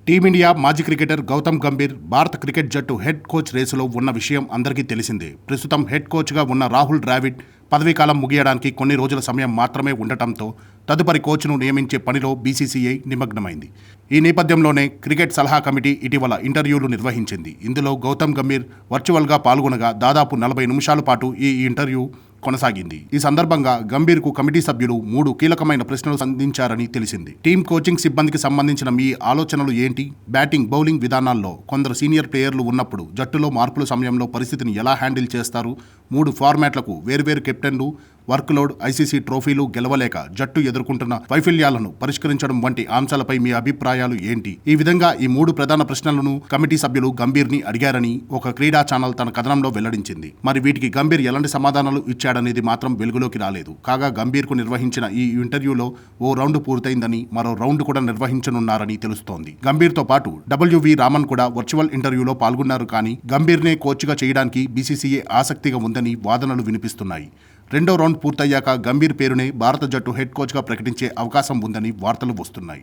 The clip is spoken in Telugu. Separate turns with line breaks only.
టీమిండియా మాజీ క్రికెటర్ గౌతమ్ గంభీర్ భారత క్రికెట్ జట్టు హెడ్ కోచ్ రేసులో ఉన్న విషయం అందరికీ తెలిసిందే. ప్రస్తుతం హెడ్ కోచ్గా ఉన్న రాహుల్ ద్రావిడ్ పదవీకాలం ముగియడానికి కొన్ని రోజుల సమయం మాత్రమే ఉండటంతో తదుపరి కోచ్ను నియమించే పనిలో బీసీసీఐ నిమగ్నమైంది. ఈ నేపథ్యంలోనే క్రికెట్ సలహా కమిటీ ఇటీవల ఇంటర్వ్యూలు నిర్వహించింది. ఇందులో గౌతమ్ గంభీర్ వర్చువల్గా పాల్గొనగా దాదాపు 40 నిమిషాల పాటు ఈ ఇంటర్వ్యూ కొనసాగింది. ఈ సందర్భంగా గంభీర్కు కమిటీ సభ్యులు 3 కీలకమైన ప్రశ్నలు సంధించారని తెలిసింది. టీం కోచింగ్ సిబ్బందికి సంబంధించిన మీ ఆలోచనలు ఏంటి? బ్యాటింగ్, బౌలింగ్ విధానాల్లో కొందరు సీనియర్ ప్లేయర్లు ఉన్నప్పుడు జట్టులో మార్పుల సమయంలో పరిస్థితిని ఎలా హ్యాండిల్ చేస్తారు? 3 ఫార్మాట్లకు వేర్వేరు కెప్టెన్లు, వర్క్లోడ్, ఐసీసీ ట్రోఫీలు గెలవలేక జట్టు ఎదుర్కొంటున్న వైఫల్యాలను పరిష్కరించడం వంటి అంశాలపై మీ అభిప్రాయాలు ఏంటి? ఈ విధంగా ఈ 3 ప్రధాన ప్రశ్నలను కమిటీ సభ్యులు గంభీర్ని అడిగారని ఒక క్రీడా ఛానల్ తన కథనంలో వెల్లడించింది. మరి వీటికి గంభీర్ ఎలాంటి సమాధానాలు ఇచ్చాడనేది మాత్రం వెలుగులోకి రాలేదు. కాగా గంభీర్కు నిర్వహించిన ఈ ఇంటర్వ్యూలో ఓ రౌండ్ పూర్తయిందని, మరో రౌండ్ కూడా నిర్వహించనున్నారని తెలుస్తోంది. గంభీర్తో పాటు డబ్ల్యూవి రామన్ కూడా వర్చువల్ ఇంటర్వ్యూలో పాల్గొన్నారు. కానీ గంభీర్నే కోచ్గా చేయడానికి బీసీసీఐ ఆసక్తిగా ఉందని వాదనలు వినిపిస్తున్నాయి. రెండో రౌండ్ పూర్తయ్యాక గంభీర్ పేరునే భారత జట్టు హెడ్ కోచ్గా ప్రకటించే అవకాశం ఉందని వార్తలు వస్తున్నాయి.